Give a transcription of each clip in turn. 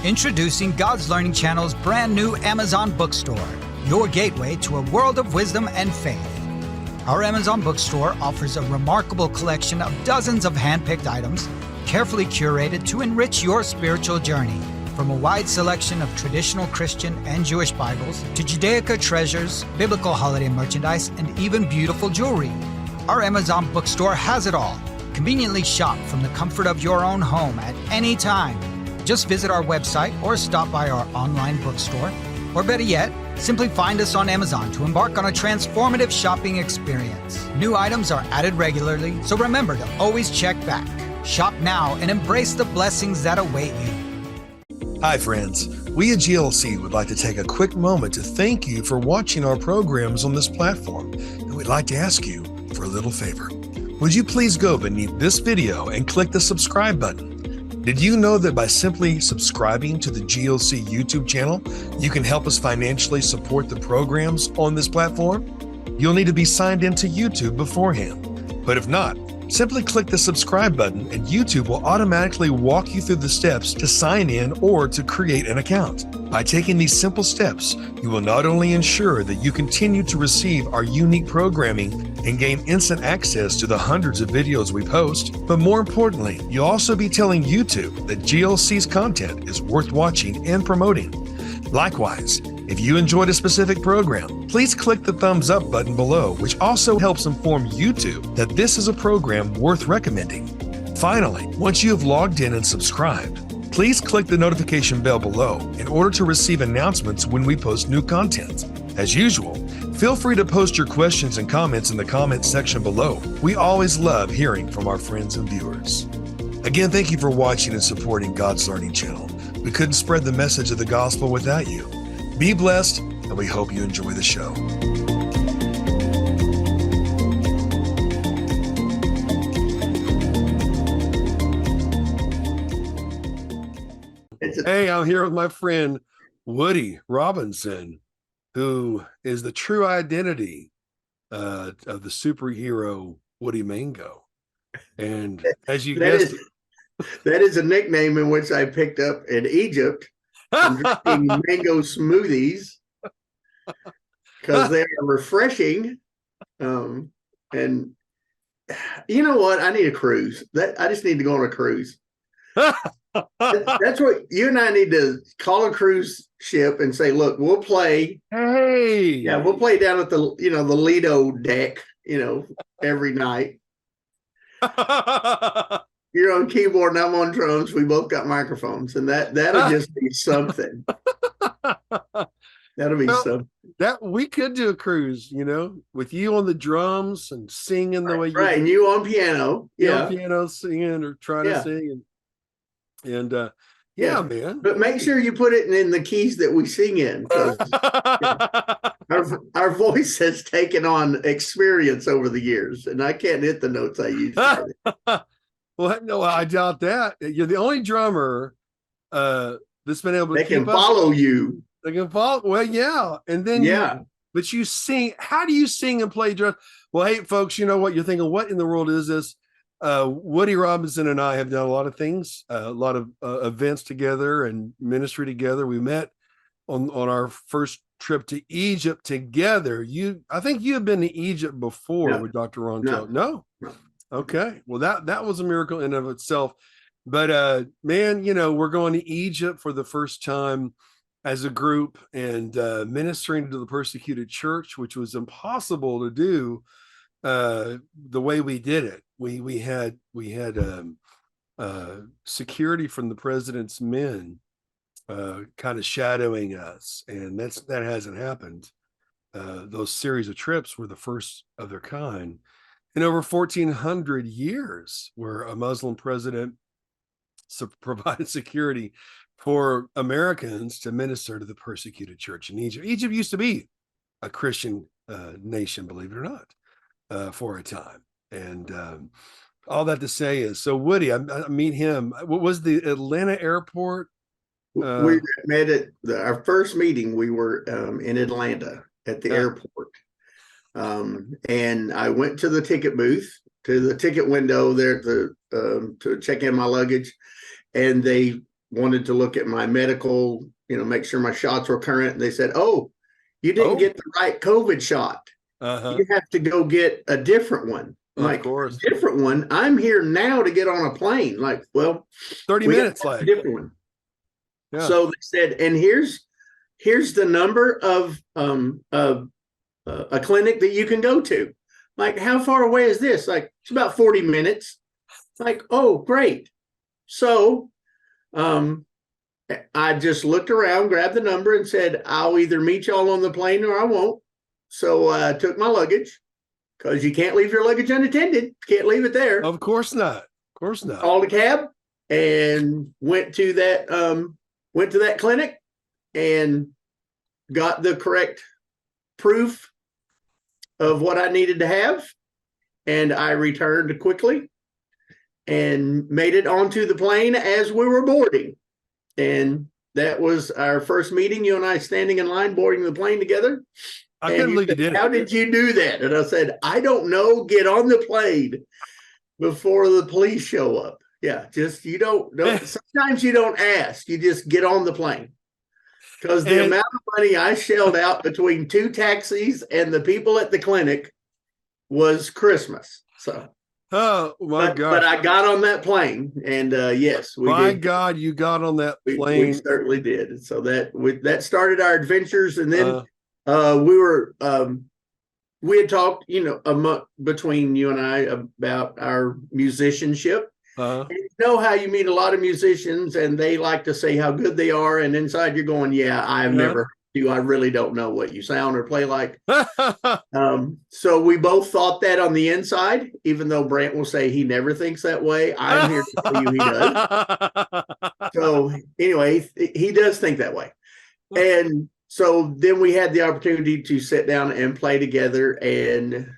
Introducing God's Learning Channel's brand new Amazon bookstore, your gateway to a world of wisdom and faith. Our Amazon bookstore offers a remarkable collection of dozens of handpicked items, carefully curated to enrich your spiritual journey. From a wide selection of traditional Christian and Jewish Bibles to Judaica treasures, biblical holiday merchandise, and even beautiful jewelry. Our Amazon bookstore has it all. Conveniently shop from the comfort of your own home at any time. Just visit our website or stop by our online bookstore. Or better yet, simply find us on Amazon to embark on a transformative shopping experience. New items are added regularly, so remember to always check back. Shop now and embrace the blessings that await you. Hi friends, we at GLC would like to take a quick moment to thank you for watching our programs on this platform, and we'd like to ask you for a little favor. Would you please go beneath this video and click the subscribe button? Did you know that by simply subscribing to the GLC YouTube channel, you can help us financially support the programs on this platform? You'll need to be signed into YouTube beforehand. But if not, simply click the subscribe button and YouTube will automatically walk you through the steps to sign in or to create an account. By taking these simple steps, you will not only ensure that you continue to receive our unique programming and gain instant access to the hundreds of videos we post, but more importantly, you'll also be telling YouTube that GLC's content is worth watching and promoting. Likewise, if you enjoyed a specific program, please click the thumbs up button below, which also helps inform YouTube that this is a program worth recommending. Finally, once you have logged in and subscribed, please click the notification bell below in order to receive announcements when we post new content. As usual, feel free to post your questions and comments in the comments section below. We always love hearing from our friends and viewers. Again, thank you for watching and supporting God's Learning Channel. We couldn't spread the message of the gospel without you. Be blessed, and we hope you enjoy the show. Hey, I'm here with my friend Woody Robinson, who is the true identity of the superhero Woody Mango. And as you guessed, that is a nickname in which I picked up in Egypt. I'm drinking mango smoothies because they are refreshing. And you know what? I need a cruise. I just need to go on a cruise. That's what you and I need to call a cruise ship and say, look, we'll play. Hey, yeah, we'll play down at the the Lido deck, every night. You're on keyboard and I'm on drums. We both got microphones, and that'll just be something. That'll be something. That we could do a cruise, with you on the drums and singing the way you right, and you on piano, on piano singing or trying to sing, and yeah, man. But make sure you put it in the keys that we sing in, because our voice has taken on experience over the years, and I can't hit the notes I used to. Well, no, I doubt that. You're the only drummer that's been able to They can follow you. They can follow. Well, yeah. And then, but you sing. How do you sing and play drums? Well, hey, folks, you know what? You're thinking, what in the world is this? Woody Robinson and I have done a lot of things, a lot of events together and ministry together. We met on our first trip to Egypt together. I think you have been to Egypt before with Dr. Ronto. No. Okay. Well, that was a miracle in of itself. But man, we're going to Egypt for the first time as a group and ministering to the persecuted church, which was impossible to do the way we did it. We had security from the president's men kind of shadowing us, and that hasn't happened. Those series of trips were the first of their kind in over 1,400 years, where a Muslim president provided security for Americans to minister to the persecuted church in Egypt. Egypt used to be a Christian nation, believe it or not, for a time. And all that to say is, so Woody, I meet him. What was the Atlanta airport? We met at our first meeting. We were in Atlanta at the airport. And I went to the ticket booth, to the ticket window there to check in my luggage. And they wanted to look at my medical, make sure my shots were current. And they said, "Oh, you didn't get the right COVID shot. You have to go get a different one." Of course. A different one. I'm here now to get on a plane. 30 minutes, like a different one. Yeah. So they said, and here's the number of a clinic that you can go to. Like, how far away is this? Like, it's about 40 minutes. Like, oh, great. So I just looked around, grabbed the number, and said, "I'll either meet y'all on the plane or I won't." So I took my luggage, because you can't leave your luggage unattended. Can't leave it there. Of course not. Of course not. Called a cab and went to that clinic and got the correct proof of what I needed to have. And I returned quickly and made it onto the plane as we were boarding. And that was our first meeting, you and I standing in line boarding the plane together. I couldn't believe you did it. How did you do that? And I said, "I don't know. Get on the plane before the police show up." Yeah, just you don't sometimes you don't ask. You just get on the plane. Because the amount of money I shelled out between 2 taxis and the people at the clinic was Christmas. So, oh my God! But I got on that plane, and yes, we my did. God, you got on that plane. We certainly did. And so that started our adventures, and then we had talked, between you and I about our musicianship. And you know how you meet a lot of musicians and they like to say how good they are, and inside you're going, "Yeah, I've never heard you. I really don't know what you sound or play like." So we both thought that on the inside, even though Brant will say he never thinks that way. I'm here to tell you he does. So anyway, he does think that way. And so then we had the opportunity to sit down and play together, and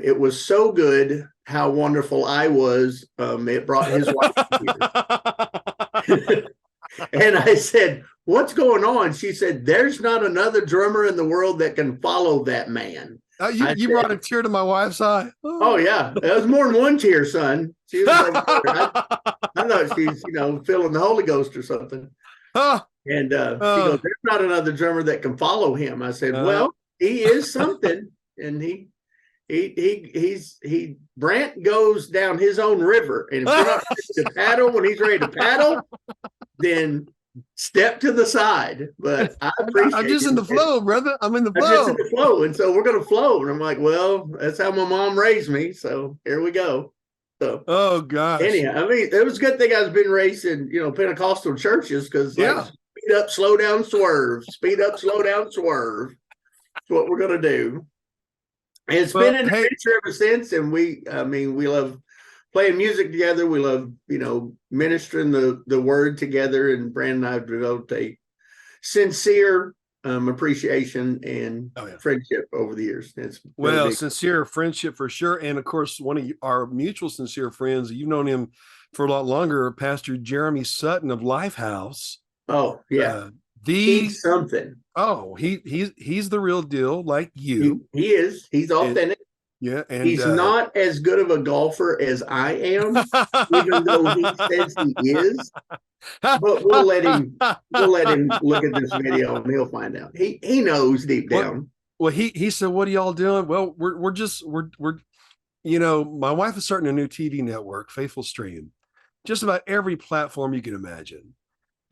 it was so good how wonderful I was. It brought his wife here. And I said, "What's going on?" She said, "There's not another drummer in the world that can follow that man." You brought a tear to my wife's eye. Oh yeah, it was more than one tear, son. She was I thought she's feeling the Holy Ghost or something. And she goes, "There's not another drummer that can follow him." I said, "Well, he is something." And Brant goes down his own river, and if you're not ready to paddle when he's ready to paddle, then step to the side. But I appreciate I'm just in the flow, brother. I'm in the flow. I'm just in the flow, and so we're going to flow. And I'm like, well, that's how my mom raised me, so here we go. So, oh gosh. Anyhow, I mean, it was a good thing I was being raised in Pentecostal churches, because speed up, slow down, swerve. Speed up, slow down, swerve. That's what we're going to do. And it's been an adventure ever since, and we love playing music together. We love, ministering the word together, and Brandon and I have developed a sincere appreciation and friendship over the years. It's sincere friendship for sure. And of course, one of our mutual sincere friends, you've known him for a lot longer, Pastor Jeremy Sutton of Lifehouse. Oh, yeah. He's something. Oh, he's the real deal, like you. He is. He's authentic. And he's not as good of a golfer as I am, even though he says he is. But we'll let him look at this video and he'll find out. He knows deep down. Well, he said, "What are y'all doing?" Well, we're my wife is starting a new TV network, Faithful Stream, just about every platform you can imagine.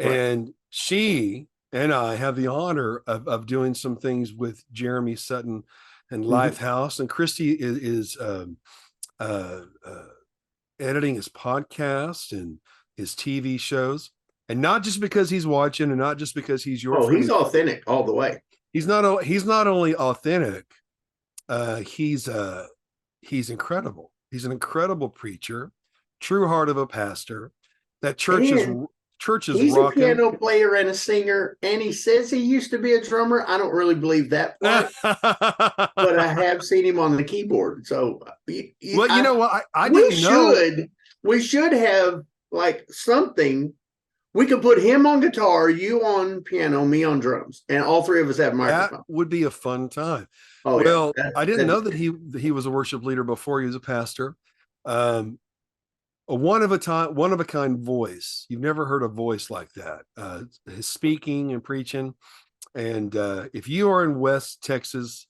Right. And she and I have the honor of doing some things with Jeremy Sutton and Lifehouse, and Christy is editing his podcast and his TV shows, and not just because he's watching, and not just because he's your friend. He's authentic all the way. He's not only authentic, he's incredible. He's an incredible preacher, true heart of a pastor. That church is he's rocking. A piano player and a singer, and he says he used to be a drummer. I don't really believe that part, but I have seen him on the keyboard. So, you know what? I didn't know. We should have like something. We could put him on guitar, you on piano, me on drums, and all three of us have microphones. That would be a fun time. Oh, well, I didn't know that he was a worship leader before he was a pastor. a one of a kind voice. You've never heard a voice like that. His speaking and preaching. And if you are in West Texas,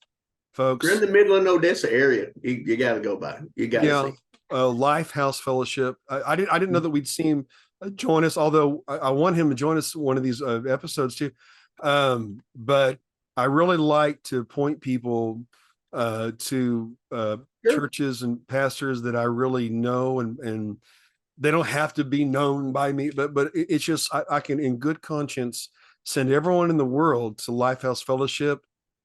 folks, you're in the Midland, Odessa area, you got to go by. You got to see. Life House Fellowship. I didn't know that we'd see him join us, although I want him to join us one of these episodes too. But I really like to point people to churches and pastors that I really know, and they don't have to be known by me, but it's just I can in good conscience send everyone in the world to Life House Fellowship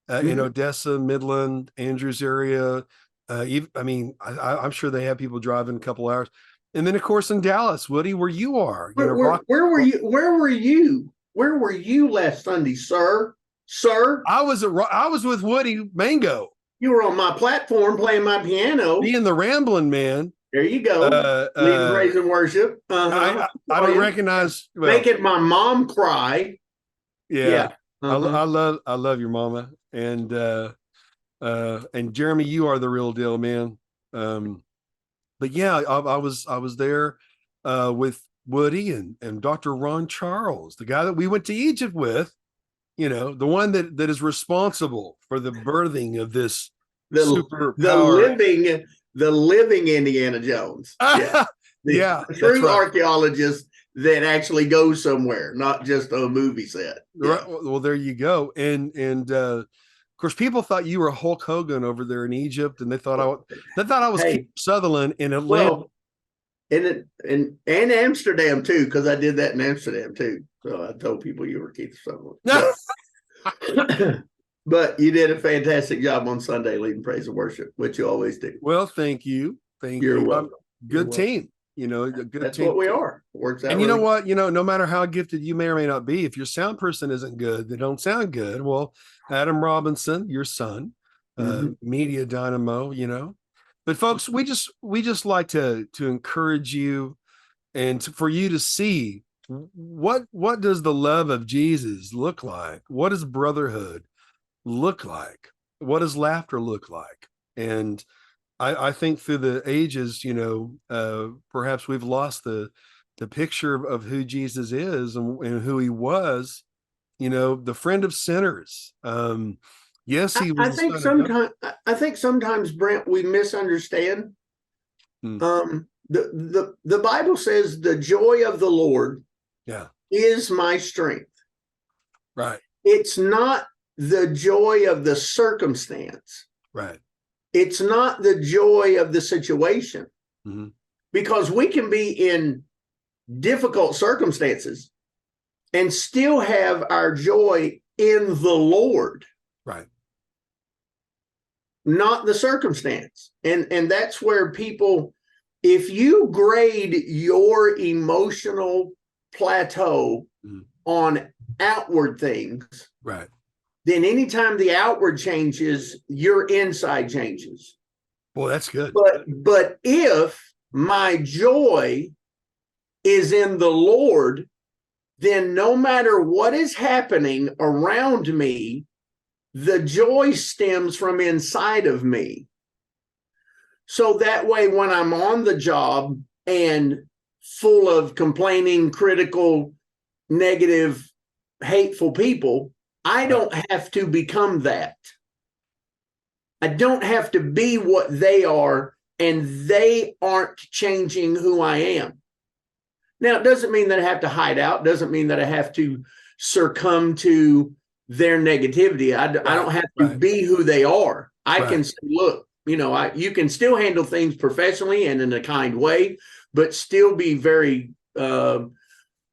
in Odessa, Midland, Andrews area. I'm sure they have people driving a couple hours. And then, of course, in Dallas, Woody, where you are. Where were you? Where were you last Sunday, sir? I was with Woody Mango. You were on my platform playing my piano. Being the rambling man. There you go. Leading praise and worship. I don't recognize. Making my mom cry. Yeah. I love your mama. And Jeremy, you are the real deal, man. But yeah, I was there with Woody and Dr. Ron Charles, the guy that we went to Egypt with, the one that is responsible for the birthing of this the living Indiana Jones. Yeah. The true archaeologist that actually goes somewhere, not just a movie set. Right. Well, there you go. And of course, people thought you were Hulk Hogan over there in Egypt, and they thought I was Keith Sutherland in Atlanta. Well, and Amsterdam too, because I did that in Amsterdam too. So I told people you were Keith Sutherland. But you did a fantastic job on Sunday leading praise and worship, which you always do. Well, thank you. You're welcome. Good team. A good That's team. what we are. Works out. And you know what? No matter how gifted you may or may not be, if your sound person isn't good, they don't sound good. Well, Adam Robinson, your son, Media Dynamo, But folks, we just like to encourage you and for you to see what does the love of Jesus look like? What does brotherhood look like? What does laughter look like? And I think through the ages, perhaps we've lost the picture of who Jesus is and who he was, the friend of sinners. Yes, he was. I think sometimes, Brent, we misunderstand. The Bible says the joy of the Lord is my strength. Right. It's not the joy of the circumstance. Right. It's not the joy of the situation, because we can be in difficult circumstances and still have our joy in the Lord. Right. Not the circumstance. And that's where people, if you grade your emotional plateau on outward things, right, then anytime the outward changes, your inside changes. Well, that's good. But if my joy is in the Lord, then no matter what is happening around me, the joy stems from inside of me. So that way, when I'm on the job and full of complaining, critical, negative, hateful people, I don't have to become that. I don't have to be what they are, and they aren't changing who I am. Now, it doesn't mean that I have to hide out. Doesn't mean that I have to succumb to their negativity. I don't have to be who they are. I can say, look, you can still handle things professionally and in a kind way, but still be very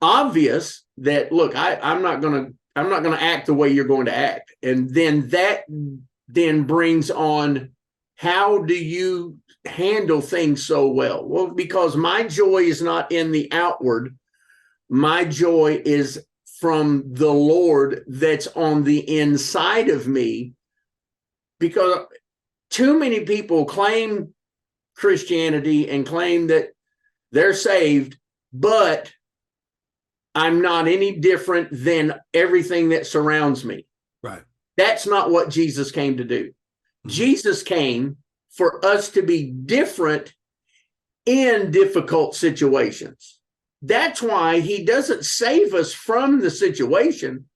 obvious that, look, I'm not going to act the way you're going to act. And then that brings on, how do you handle things so well? Well, because my joy is not in the outward. My joy is from the Lord that's on the inside of me, because too many people claim Christianity and claim that they're saved, but I'm not any different than everything that surrounds me. Right. That's not what Jesus came to do. Jesus came for us to be different in difficult situations. That's why he doesn't save us from the situation.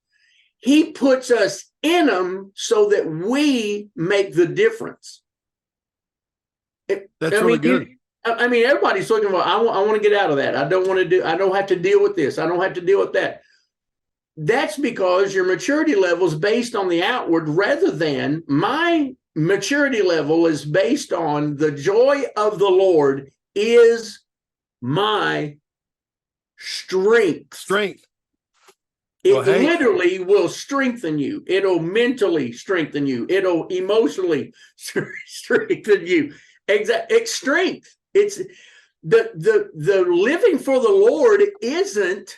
He puts us in them so that we make the difference. That's really good. I mean, everybody's looking for, I want to get out of that. I don't have to deal with this. I don't have to deal with that. That's because your maturity level is based on the outward, rather than my maturity level is based on the joy of the Lord is my strength. It literally will strengthen you. It'll mentally strengthen you. It'll emotionally strengthen you. It's strength. It's the living for the Lord isn't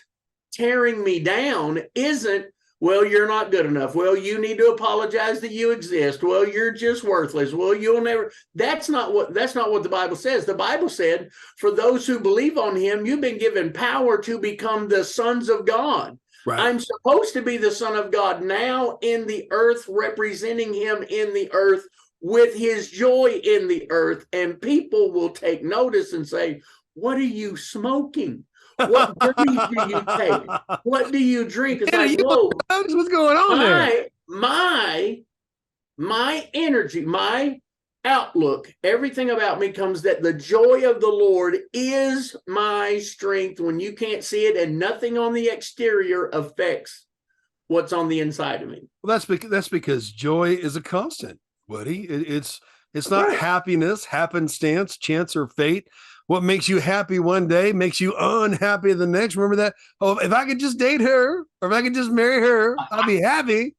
tearing me down, isn't, well, you're not good enough. Well, you need to apologize that you exist. Well, you're just worthless. Well, you'll never. That's not what the Bible says. The Bible said, for those who believe on him, you've been given power to become the sons of God. Right. I'm supposed to be the son of God now in the earth, representing him in the earth with his joy in the earth. And people will take notice and say, what are you smoking? What dirty do you take? What do you drink? It's like, whoa, what's going on there? My energy, my outlook, everything about me comes that the joy of the Lord is my strength when you can't see it, and nothing on the exterior affects what's on the inside of me. Well, that's because joy is a constant, Woody. It's not right. Happiness, happenstance, chance, or fate. What makes you happy one day makes you unhappy the next. Remember that? Oh, if I could just date her, or if I could just marry her, I'd be happy.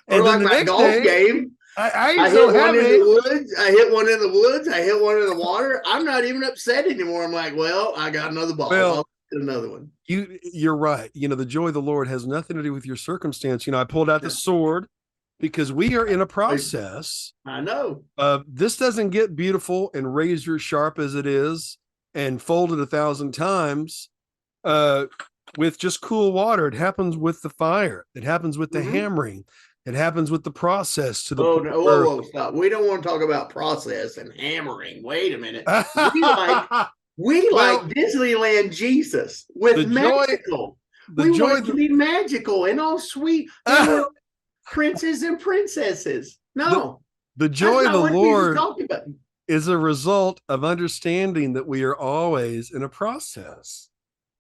And or like the next golf day, game. I hit one in the woods. I hit one in the woods. I hit one in the water. I'm not even upset anymore. I'm like, well, I got another ball. I'll get another one. You're right. The joy of the Lord has nothing to do with your circumstance. I pulled out the sword because we are in a process. I know. This doesn't get beautiful and razor sharp as it is and folded 1,000 times with just cool water. It happens with the fire. It happens with the hammering. It happens with the process to the whoa, stop. We don't want to talk about process and hammering. Wait a minute. We like Disneyland Jesus with magical. We want to be magical and all sweet princes and princesses. No. The joy of the Lord is a result of understanding that we are always in a process.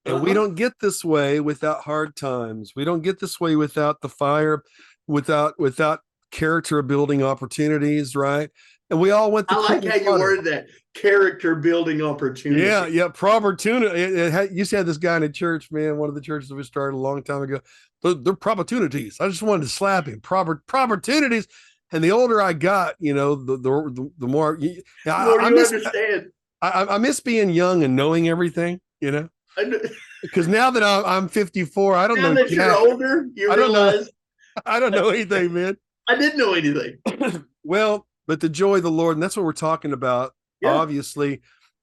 And we don't get this way without hard times. We don't get this way without the fire, without character building opportunities, right? And we all went. I like how you worded that, character building opportunity. Yeah, opportunity. You said this guy in the church, man, one of the churches that we started a long time ago. They're opportunities. I just wanted to slap him. Opportunities. And the older I got, the more I understand. I miss being young and knowing everything, because now that I'm 54, I don't know. Now that you're older, you realize. I don't know anything, man. I didn't know anything. Well, but the joy of the Lord, and that's what we're talking about. Yeah. Obviously,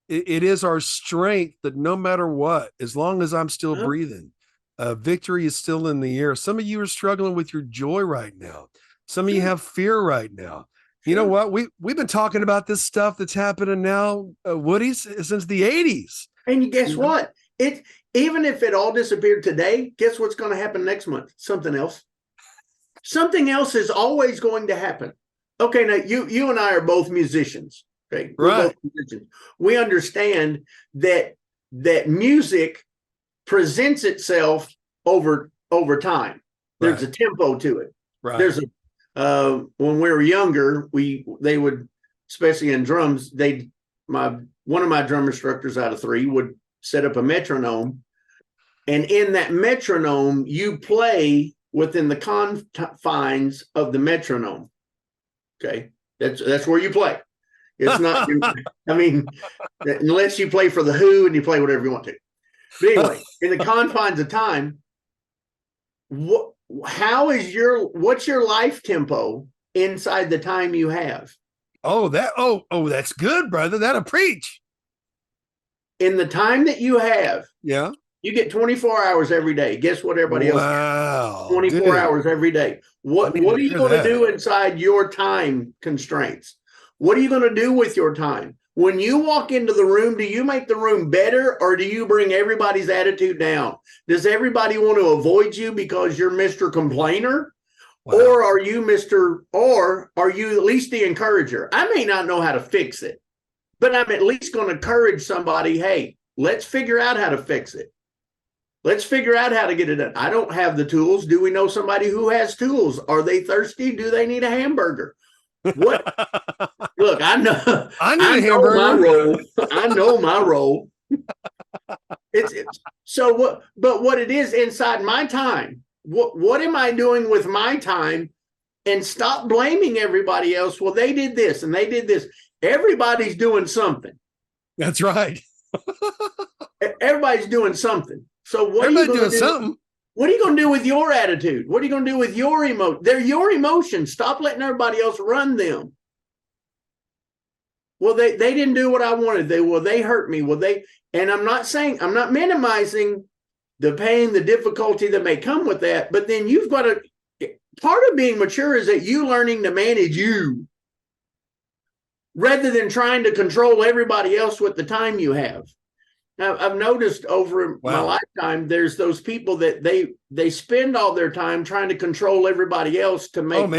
it is our strength that no matter what, as long as I'm still breathing, victory is still in the air. Some of you are struggling with your joy right now. Some of you have fear right now. You know what? We've been talking about this stuff that's happening now, Woody, since the 80s. And guess what? Even if it all disappeared today, guess what's going to happen next month? Something else. Something else is always going to happen. Okay, now you and I are both musicians. Okay, we're both musicians. We understand that music presents itself over time. There's a tempo to it. Right. There's when we were younger, they would, especially in drums, one of my drum instructors out of 3 would set up a metronome, and in that metronome you play within the confines of the metronome. Okay, that's where you play. It's not. I mean, unless you play for the Who and you play whatever you want to. But anyway, in the confines of time, what's your life tempo inside the time you have? That's good, brother. That'll preach. In the time that you have, yeah, you get 24 hours every day. Guess what everybody else gets? 24 hours every day. What are you going to do inside your time constraints? What are you going to do with your time? When you walk into the room, do you make the room better or do you bring everybody's attitude down? Does everybody want to avoid you because you're Mr. Complainer? Wow. Or are you at least the encourager? I may not know how to fix it, but I'm at least going to encourage somebody. Hey, let's figure out how to fix it. Let's figure out how to get it done. I don't have the tools. Do we know somebody who has tools? Are they thirsty? Do they need a hamburger? What? Look, I know my role. I know my role. It's so what, but what it is inside my time, what am I doing with my time? And stop blaming everybody else. Well, they did this and they did this. Everybody's doing something. That's right. Everybody's doing something. So what are you going to do? Something. What are you going to do with your attitude? What are you going to do with your emotion? They're your emotions. Stop letting everybody else run them. Well, they didn't do what I wanted. They hurt me. And I'm not minimizing the pain, the difficulty that may come with that. But then you've got to, part of being mature is that you learning to manage you rather than trying to control everybody else with the time you have. I've noticed over my lifetime, there's those people that they spend all their time trying to control everybody else to make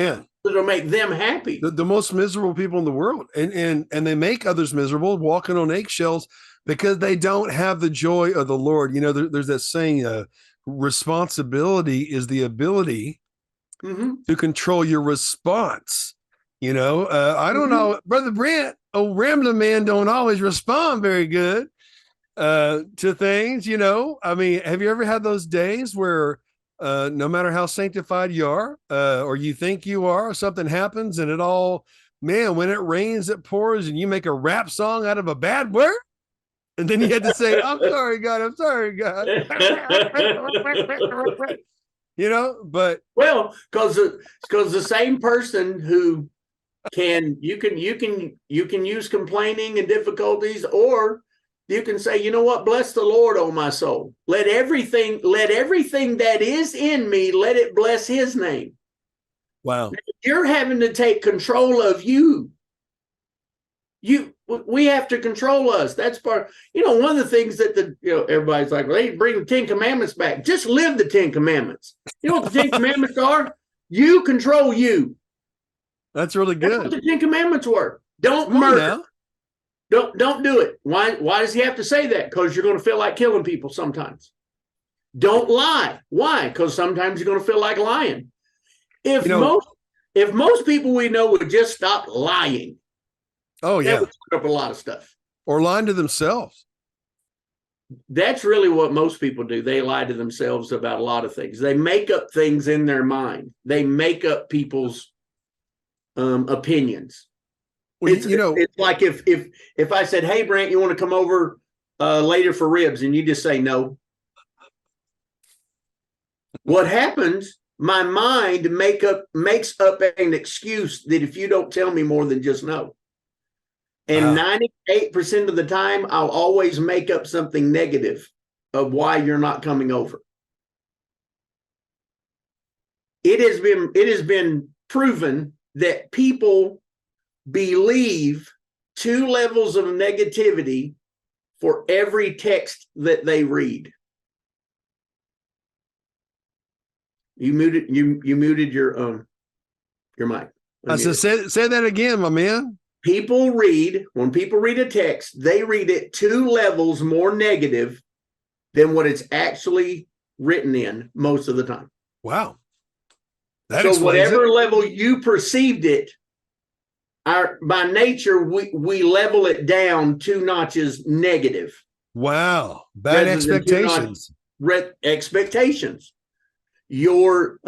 that'll make them happy. The most miserable people in the world, and they make others miserable, walking on eggshells because they don't have the joy of the Lord. You know, there's that saying, responsibility is the ability to control your response. You know, I don't know, Brother Brent, rambling man don't always respond very good to things, you know. I mean, have you ever had those days where no matter how sanctified you are or you think you are, something happens and when it rains, it pours, and you make a rap song out of a bad word? And then you had to say, I'm sorry, God. I'm sorry, God. You know, but because the same person who you can use complaining and difficulties, or you can say, you know what? Bless the Lord, oh my soul. Let everything that is in me, let it bless his name. Wow. You're having to take control of you. We have to control us. That's part, one of the things that everybody's like, well, they bring the 10 Commandments back. Just live the 10 Commandments. You know what the 10 Commandments are? You control you. That's really good. That's what the 10 Commandments were. Don't murder. Don't do it. Why does he have to say that? Because you're going to feel like killing people sometimes. Don't lie. Why? Because sometimes you're going to feel like lying. If most people we know would just stop lying, that would clear up a lot of stuff. Or lying to themselves. That's really what most people do. They lie to themselves about a lot of things. They make up things in their mind. They make up people's opinions. Well, it's like if I said, hey, Brent, you want to come over later for ribs, and you just say no. What happens? My mind makes up an excuse that if you don't tell me more than just no. And 98% of the time, I'll always make up something negative of why you're not coming over. It has been proven that people believe 2 levels of negativity for every text that they read. You muted your mic. I said, say that again, my man. When people read a text, they read it 2 levels more negative than what it's actually written in most of the time. Wow. So whatever level you perceived it, by nature, we level it down 2 notches negative. Wow. Bad expectations. Expectations. Your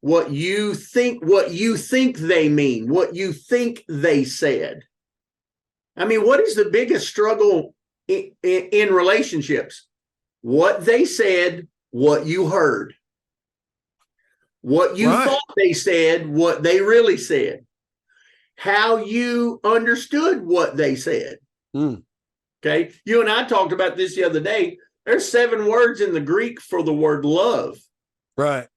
what you think they mean, what you think they said. I mean, what is the biggest struggle in relationships? What they said, what you heard. What you thought they said, what they really said. How you understood what they said. Okay. You and I talked about this the other day. There's 7 words in the Greek for the word love. Right.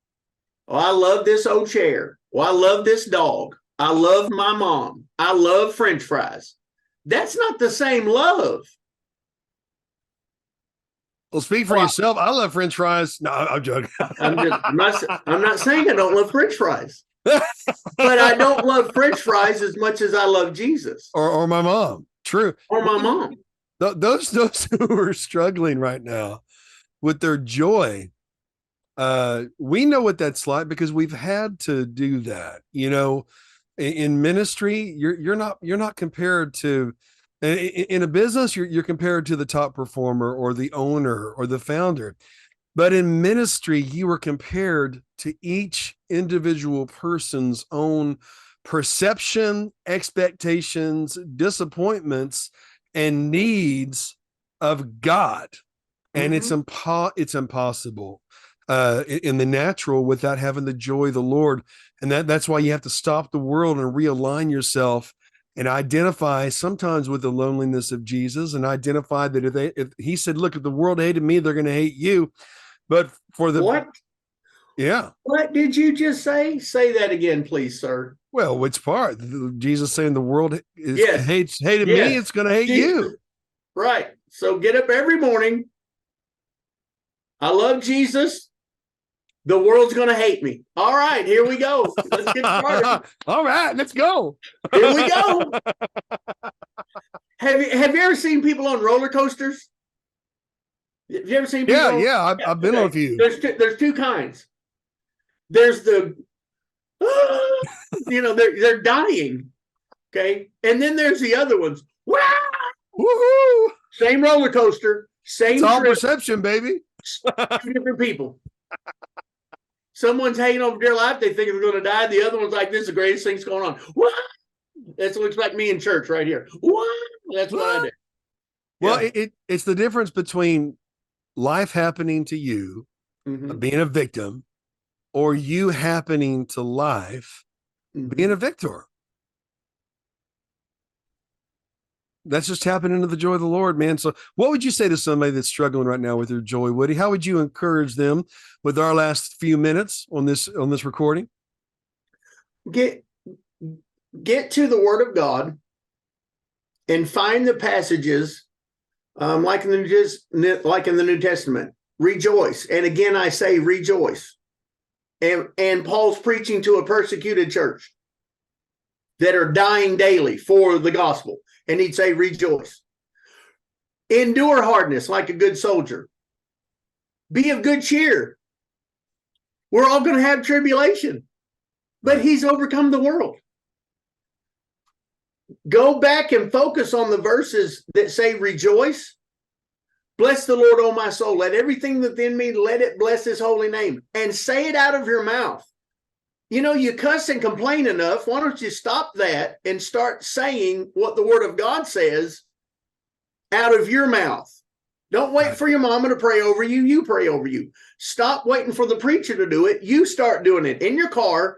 Oh, I love this old chair. Oh, I love this dog. I love my mom. I love French fries. That's not the same love. Well, speak for yourself. I love French fries. No, I'm joking. I'm not saying I don't love French fries, but I don't love French fries as much as I love Jesus or my mom. True. Or my mom. Those who are struggling right now with their joy, we know what that's like because we've had to do that. You know, in ministry, you're not compared to. In a business, you're compared to the top performer or the owner or the founder. But in ministry, you are compared to each individual person's own perception, expectations, disappointments, and needs of God. And it's impossible in the natural without having the joy of the Lord. And that's why you have to stop the world and realign yourself and identify sometimes with the loneliness of Jesus, and identify that if he said, look, if the world hated me, they're going to hate you. But for the what? Yeah. What did you just say? Say that again, please, sir. Well, which part? Jesus saying the world hated me, it's going to hate you. Right. So get up every morning. I love Jesus. The world's going to hate me. All right, here we go. Let's get started. All right, let's go. Here we go. Have you ever seen people on roller coasters? Have you ever seen people? Yeah, I've been on a few. There's two kinds. There's the, they're dying. Okay. And then there's the other ones. Wow! Woohoo! Same roller coaster, same it's all trip, perception, baby. two different people. Someone's hanging over their life. They think they're going to die. The other one's like, this is the greatest thing's going on. What? That looks like me in church right here. What? That's what I do. Well, yeah. It's the difference between life happening to you, being a victim, or you happening to life, being a victor. That's just happening to the joy of the Lord, man. So what would you say to somebody that's struggling right now with their joy, Woody? How would you encourage them with our last few minutes on this recording? Get to the Word of God and find the passages like in the New Testament. Rejoice. And again, I say rejoice. And Paul's preaching to a persecuted church that are dying daily for the gospel. And he'd say, rejoice. Endure hardness like a good soldier. Be of good cheer. We're all going to have tribulation, but he's overcome the world. Go back and focus on the verses that say rejoice. Bless the Lord, O my soul. Let everything within me, let it bless his holy name. And say it out of your mouth. You know, you cuss and complain enough. Why don't you stop that and start saying what the Word of God says out of your mouth? Don't wait for your mama to pray over you. You pray over you. Stop waiting for the preacher to do it. You start doing it in your car.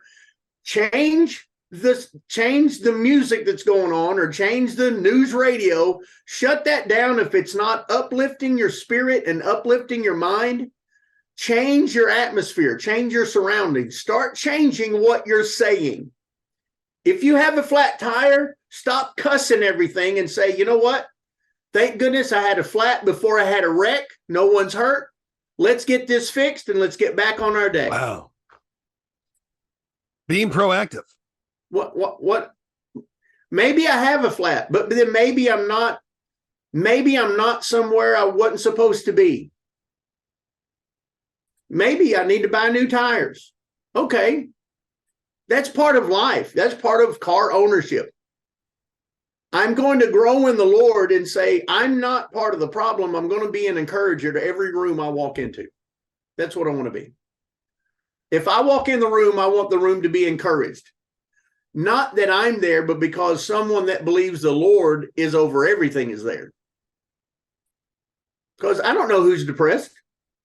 Change the music that's going on, or change the news radio. Shut that down if it's not uplifting your spirit and uplifting your mind. Change your atmosphere, change your surroundings, start changing what you're saying. If you have a flat tire, stop cussing everything and say, you know what? Thank goodness I had a flat before I had a wreck. No one's hurt. Let's get this fixed and let's get back on our day. Wow. Being proactive. What? Maybe I have a flat, but then maybe I'm not somewhere I wasn't supposed to be. Maybe I need to buy new tires. Okay. That's part of life. That's part of car ownership. I'm going to grow in the Lord and say, I'm not part of the problem. I'm going to be an encourager to every room I walk into. That's what I want to be. If I walk in the room, I want the room to be encouraged. Not that I'm there, but because someone that believes the Lord is over everything is there. Because I don't know who's depressed.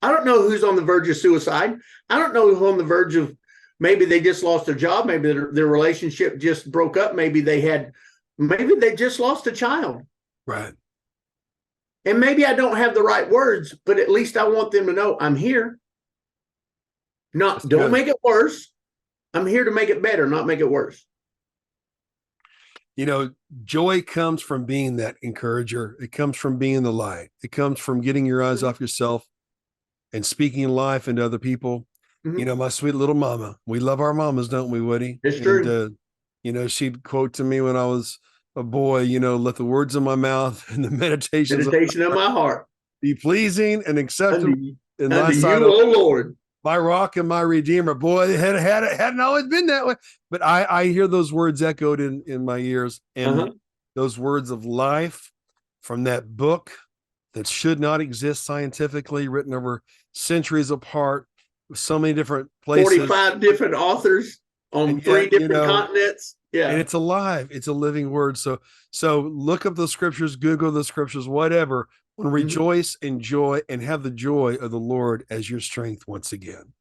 I don't know who's on the verge of suicide. I don't know who's on the verge of, maybe they just lost their job. Maybe their relationship just broke up. Maybe they just lost a child. Right. And maybe I don't have the right words, but at least I want them to know I'm here. Don't make it worse. I'm here to make it better, not make it worse. You know, joy comes from being that encourager. It comes from being the light. It comes from getting your eyes off yourself and speaking life into other people. Mhm. You know, my sweet little mama. We love our mamas, don't we, Woody? It's true. And you know, she'd quote to me when I was a boy, you know, let the words of my mouth and the meditations Meditation of my heart be pleasing and acceptable in thy unto sight, you, O Lord. my rock and my redeemer. Boy, it hadn't always been that way, but I hear those words echoed in my ears, and those words of life from that book that should not exist scientifically, written over centuries apart, with so many different places, 45 different authors on and three yet, different continents. Yeah. And it's alive. It's a living word. So look up the scriptures, Google the scriptures, whatever, and rejoice and joy and have the joy of the Lord as your strength once again.